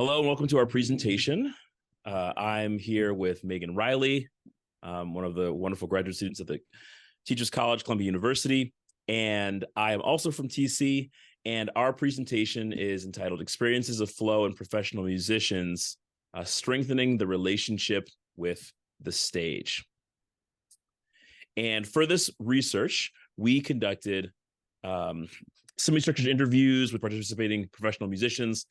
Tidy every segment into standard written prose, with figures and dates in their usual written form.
Hello and welcome to our presentation. I'm here with Megan Reilly, one of the wonderful graduate students at the Teachers College, Columbia University, and I am also from TC, and our presentation is entitled Experiences of Flow in Professional Musicians, Strengthening the Relationship with the Stage. And for this research, we conducted semi-structured interviews with participating professional musicians.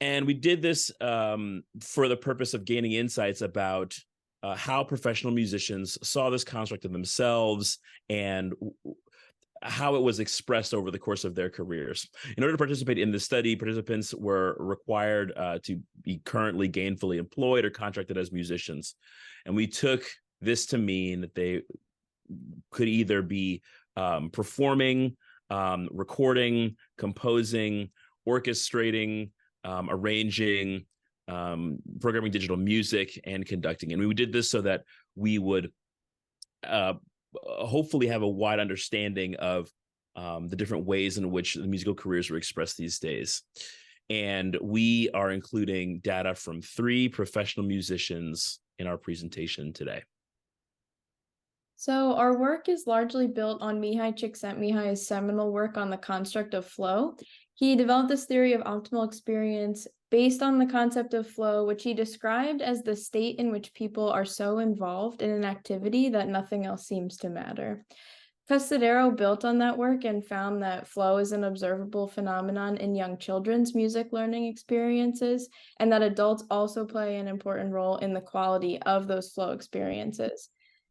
And we did this for the purpose of gaining insights about how professional musicians saw this construct of themselves and how it was expressed over the course of their careers. In order to participate in this study, participants were required to be currently gainfully employed or contracted as musicians. And we took this to mean that they could either be performing, recording, composing, orchestrating, arranging, programming digital music, and conducting. And we did this so that we would hopefully have a wide understanding of the different ways in which the musical careers were expressed these days. And we are including data from 3 professional musicians in our presentation today. So our work is largely built on Mihaly Csikszentmihalyi's seminal work on the construct of flow. He developed this theory of optimal experience based on the concept of flow, which he described as the state in which people are so involved in an activity that nothing else seems to matter. Custodero built on that work and found that flow is an observable phenomenon in young children's music learning experiences, and that adults also play an important role in the quality of those flow experiences.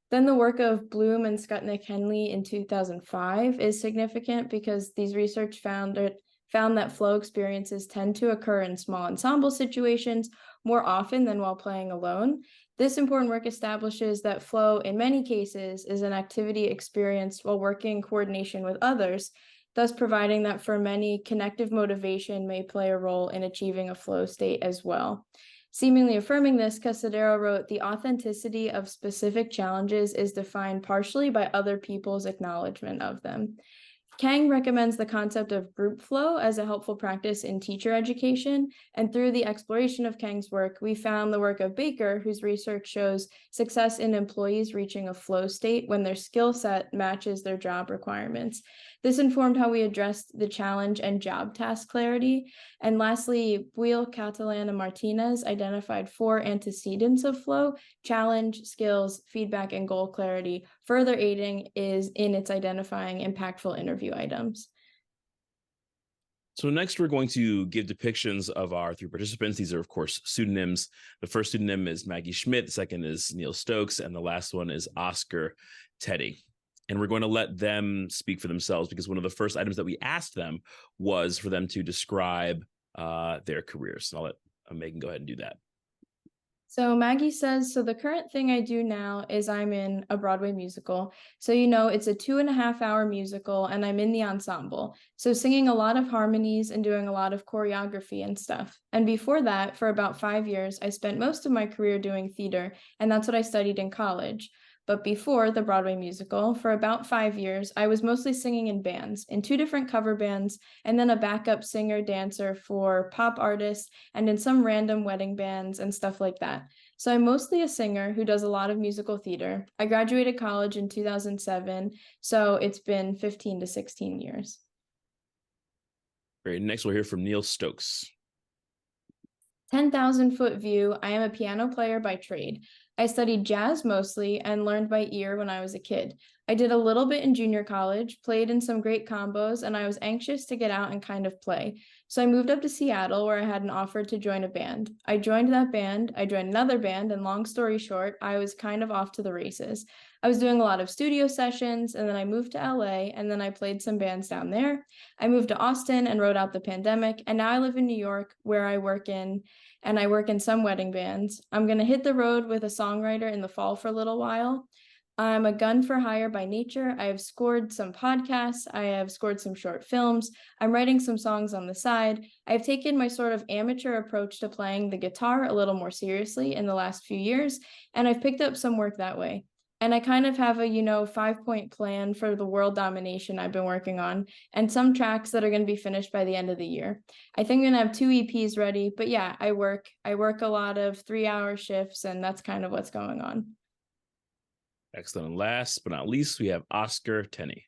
Then the work of Bloom and Csikszentmihalyi in 2005 is significant because these research found that flow experiences tend to occur in small ensemble situations more often than while playing alone. This important work establishes that flow, in many cases, is an activity experienced while working in coordination with others, thus providing that for many, connective motivation may play a role in achieving a flow state as well. Seemingly affirming this, Custodero wrote, "The authenticity of specific challenges is defined partially by other people's acknowledgement of them." Kang recommends the concept of group flow as a helpful practice in teacher education, and through the exploration of Kang's work, we found the work of Baker, whose research shows success in employees reaching a flow state when their skill set matches their job requirements. This informed how we addressed the challenge and job task clarity. And lastly, Buil, Catalan, and Martinez identified 4 antecedents of flow: challenge, skills, feedback, and goal clarity, further aiding is in its identifying impactful interview items. So next, we're going to give depictions of our 3 participants. These are, of course, pseudonyms. The first pseudonym is Maggie Schmidt, the second is Neil Stokes, and the last one is Oscar Teddy. And we're going to let them speak for themselves because one of the first items that we asked them was for them to describe their careers. And I'll let Megan go ahead and do that. So Maggie says, "So the current thing I do now is I'm in a Broadway musical. So, it's a 2.5-hour musical and I'm in the ensemble. So singing a lot of harmonies and doing a lot of choreography and stuff. And before that, for about 5 years, I spent most of my career doing theater, and that's what I studied in college. But before the Broadway musical, for about 5 years, I was mostly singing in bands, in 2 different cover bands, and then a backup singer-dancer for pop artists, and in some random wedding bands and stuff like that. So I'm mostly a singer who does a lot of musical theater. I graduated college in 2007, so it's been 15 to 16 years. Great. Next, we'll hear from Neil Stokes. 10,000-foot view, I am a piano player by trade. I studied jazz mostly and learned by ear when I was a kid. I did a little bit in junior college, played in some great combos, and I was anxious to get out and kind of play. So I moved up to Seattle where I had an offer to join a band. I joined that band, I joined another band, and long story short, I was kind of off to the races. I was doing a lot of studio sessions, and then I moved to LA, and then I played some bands down there. I moved to Austin and rode out the pandemic, and now I live in New York where I work in some wedding bands. I'm going to hit the road with a songwriter in the fall for a little while. I'm a gun for hire by nature. I have scored some podcasts. I have scored some short films. I'm writing some songs on the side. I've taken my sort of amateur approach to playing the guitar a little more seriously in the last few years, and I've picked up some work that way. And I kind of have a, 5-point plan for the world domination I've been working on, and some tracks that are going to be finished by the end of the year. I think I'm going to have 2 EPs ready, but yeah, I work a lot of 3-hour shifts, and that's kind of what's going on. Excellent. And last but not least, we have Oscar Tenney.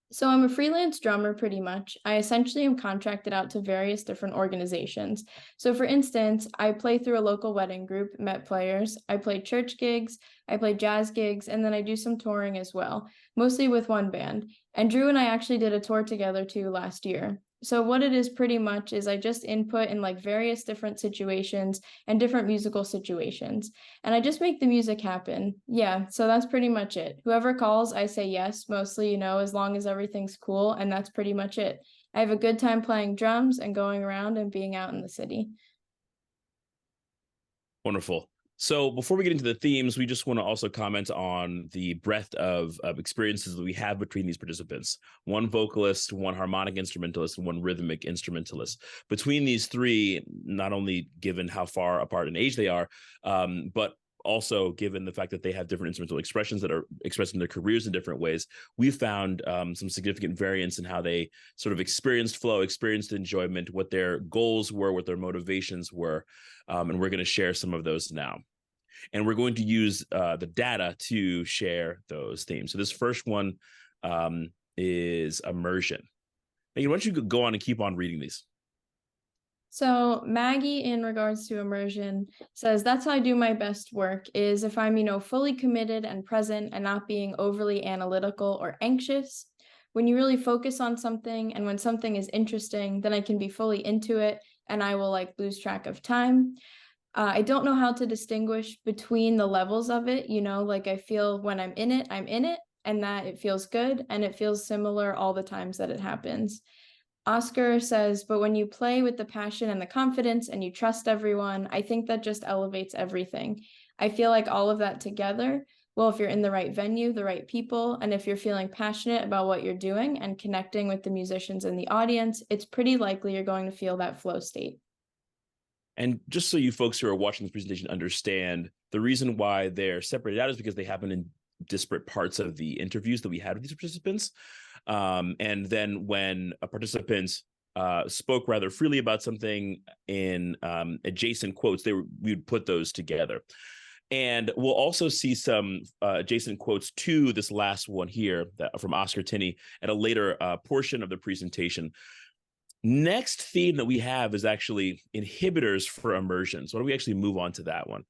So I'm a freelance drummer pretty much. I essentially am contracted out to various different organizations. So for instance, I play through a local wedding group, Met Players. I play church gigs, I play jazz gigs, and then I do some touring as well, mostly with one band. And Drew and I actually did a tour together too last year. So what it is pretty much is I just input in like various different situations and different musical situations, and I just make the music happen. Yeah, so that's pretty much it. Whoever calls, I say yes, mostly, as long as everything's cool, and that's pretty much it. I have a good time playing drums and going around and being out in the city. Wonderful. So before we get into the themes, we just want to also comment on the breadth of experiences that we have between these participants. One vocalist, one harmonic instrumentalist, and one rhythmic instrumentalist. Between these three, not only given how far apart in age they are, but also given the fact that they have different instrumental expressions that are expressing their careers in different ways, we found some significant variance in how they sort of experienced flow, experienced enjoyment, what their goals were, what their motivations were. And we're going to share some of those now. And we're going to use the data to share those themes. So this first one is immersion. Megan, why don't you go on and keep on reading these? So Maggie, in regards to immersion, says that's how I do my best work is if I'm, fully committed and present and not being overly analytical or anxious. When you really focus on something and when something is interesting, then I can be fully into it and I will like lose track of time. I don't know how to distinguish between the levels of it, like I feel when I'm in it, and that it feels good and it feels similar all the times that it happens. Oscar says, but when you play with the passion and the confidence and you trust everyone, I think that just elevates everything. I feel like all of that together, well, if you're in the right venue, the right people, and if you're feeling passionate about what you're doing and connecting with the musicians in the audience, it's pretty likely you're going to feel that flow state. And just so you folks who are watching this presentation understand, the reason why they're separated out is because they happen in disparate parts of the interviews that we had with these participants. And then when a participant spoke rather freely about something in adjacent quotes, we would put those together. And we'll also see some adjacent quotes to this last one here from Oscar Tenney at a later portion of the presentation. Next theme that we have is actually inhibitors for immersion. So why don't we actually move on to that one?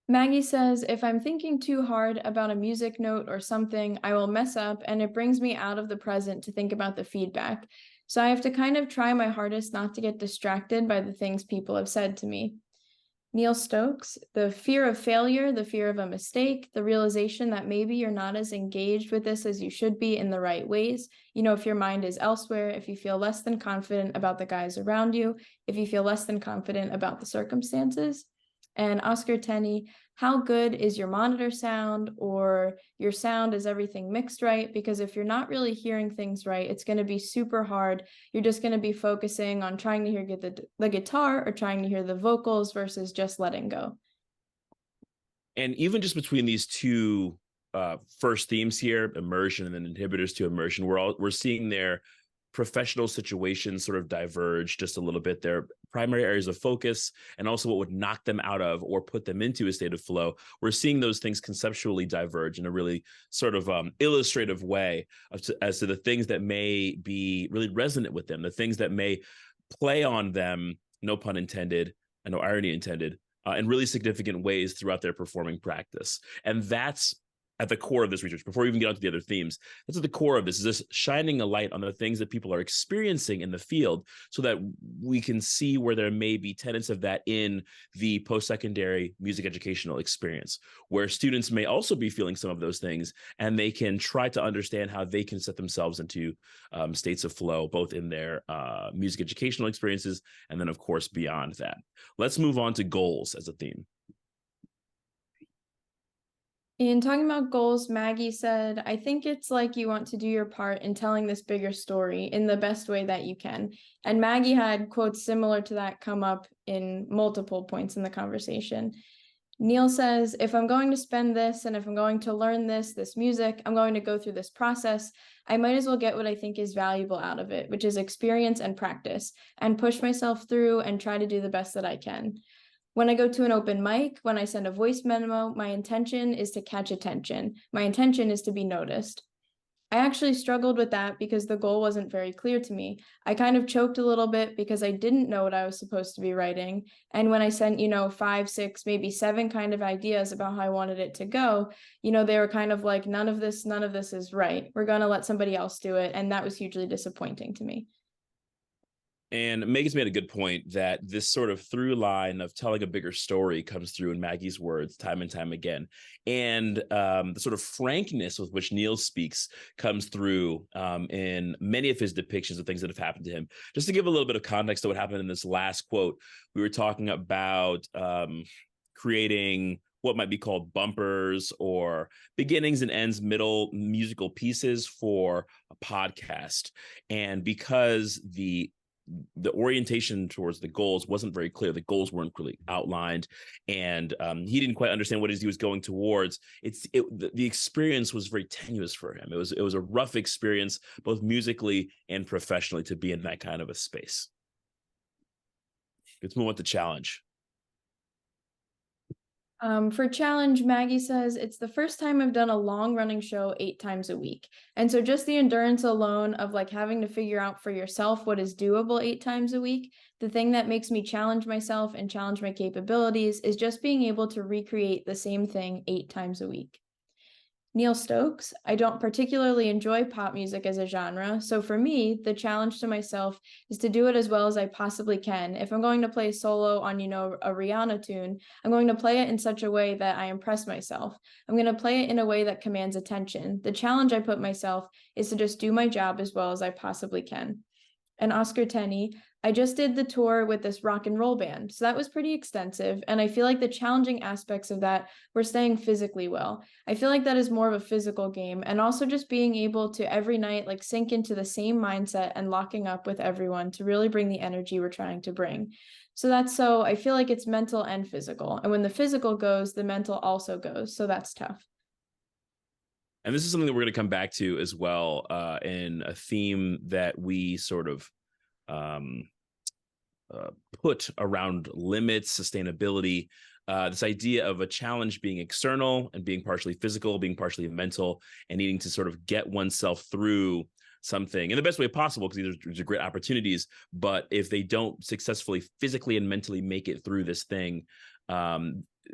Maggie says, if I'm thinking too hard about a music note or something, I will mess up and it brings me out of the present to think about the feedback. So I have to kind of try my hardest not to get distracted by the things people have said to me. Neil Stokes, the fear of failure, the fear of a mistake, the realization that maybe you're not as engaged with this as you should be in the right ways. If your mind is elsewhere, if you feel less than confident about the guys around you, if you feel less than confident about the circumstances. And Oscar Tenney, how good is your monitor sound, or your sound, is everything mixed right? Because if you're not really hearing things right, it's going to be super hard. You're just going to be focusing on trying to hear the guitar or trying to hear the vocals versus just letting go. And even just between these two first themes here, immersion and then inhibitors to immersion, we're seeing their professional situations sort of diverge just a little bit. Their primary areas of focus and also what would knock them out of or put them into a state of flow. We're seeing those things conceptually diverge in a really sort of illustrative way as to the things that may be really resonant with them, the things that may play on them, no pun intended, and no irony intended, in really significant ways throughout their performing practice. And that's at the core of this research. Before we even get onto the other themes, that's at the core of this, is this shining a light on the things that people are experiencing in the field so that we can see where there may be tenets of that in the post-secondary music educational experience, where students may also be feeling some of those things, and they can try to understand how they can set themselves into states of flow, both in their music educational experiences and then, of course, beyond that. Let's move on to goals as a theme. In talking about goals, Maggie said, I think it's like you want to do your part in telling this bigger story in the best way that you can. And Maggie had quotes similar to that come up in multiple points in the conversation. Neil says, if I'm going to spend this and if I'm going to learn this music, I'm going to go through this process, I might as well get what I think is valuable out of it, which is experience and practice, and push myself through and try to do the best that I can. When I go to an open mic, when I send a voice memo, my intention is to catch attention. My intention is to be noticed. I actually struggled with that because the goal wasn't very clear to me. I kind of choked a little bit because I didn't know what I was supposed to be writing. And when I sent, 5, 6, maybe 7 kind of ideas about how I wanted it to go, they were kind of like, none of this is right. We're going to let somebody else do it. And that was hugely disappointing to me. And Megan's made a good point that this sort of through line of telling a bigger story comes through in Maggie's words time and time again. And the sort of frankness with which Neil speaks comes through in many of his depictions of things that have happened to him. Just to give a little bit of context to what happened in this last quote, we were talking about creating what might be called bumpers or beginnings and ends, middle musical pieces for a podcast. And because the orientation towards the goals wasn't very clear. The goals weren't really outlined, and he didn't quite understand what it is he was going towards. The experience was very tenuous for him. It was a rough experience, both musically and professionally, to be in that kind of a space. Let's move on to challenge. For challenge, Maggie says, it's the first time I've done a long running show 8 times a week. And so just the endurance alone of like having to figure out for yourself what is doable 8 times a week, the thing that makes me challenge myself and challenge my capabilities is just being able to recreate the same thing 8 times a week. Neil Stokes, I don't particularly enjoy pop music as a genre, so for me, the challenge to myself is to do it as well as I possibly can. If I'm going to play solo on, a Rihanna tune, I'm going to play it in such a way that I impress myself. I'm going to play it in a way that commands attention. The challenge I put myself is to just do my job as well as I possibly can. And Oscar Tenney, I just did the tour with this rock and roll band. So that was pretty extensive. And I feel like the challenging aspects of that were staying physically well. I feel like that is more of a physical game. And also just being able to every night, like sink into the same mindset and locking up with everyone to really bring the energy we're trying to bring. So I feel like it's mental and physical. And when the physical goes, the mental also goes. So that's tough. And this is something that we're going to come back to as well in a theme that we sort of put around limits, sustainability, this idea of a challenge being external and being partially physical, being partially mental, and needing to sort of get oneself through something in the best way possible, because these are great opportunities. But if they don't successfully physically and mentally make it through this thing,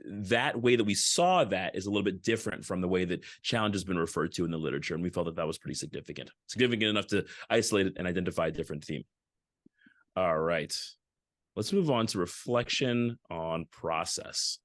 that way that we saw that is a little bit different from the way that challenge has been referred to in the literature. And we felt that that was pretty significant enough to isolate it and identify a different theme. All right, let's move on to reflection on process.